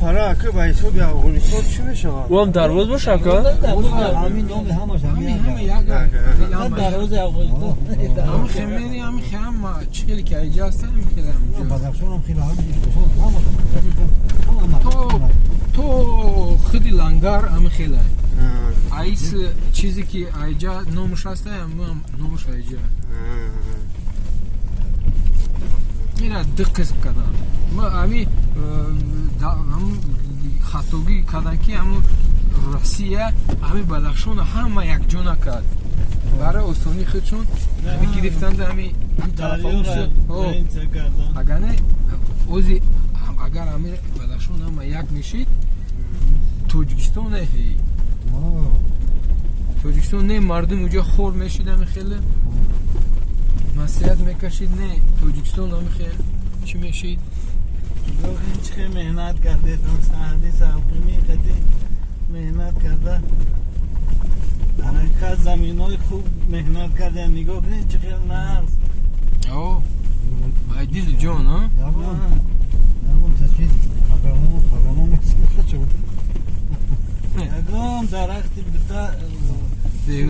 پاره که به حساب افغانستان چی میشه؟ او هم دروازه باشه که؟ همین نام همش همه یک دروازه افغانستان. همه خیلی همه خیلی چیلی که اینجا هستن خیلی همینجا. بدخشان هم خیلی تو خودی لنگر همه خیلی. ایس چیزی که اینجا نامش هسته هم نامش اینجا. میره دو قسم کردن. ما همین خطوگی کردن که همون روسیه همین بدخشان همه یک جونا کرد. برای استانی خودشون همین گرفتند همین طرف اوست. اگر نه اوزی اگر همین بدخشان همه یک میشید توجیکستان نه هی. توجیکستان نه مردم اونجا خور میشید همین خیلی مسئولیت میکشید نه توجیکستان همین خیلی چی میشید؟ این چه مهنت کرده سعدی سلقمی خیلی مهنت کرده در حقیقت زمین های خوب مهنت کرده نگاه کنید چه خیلی نرز اوه عیدیل جان ها؟ یکم درختی بتا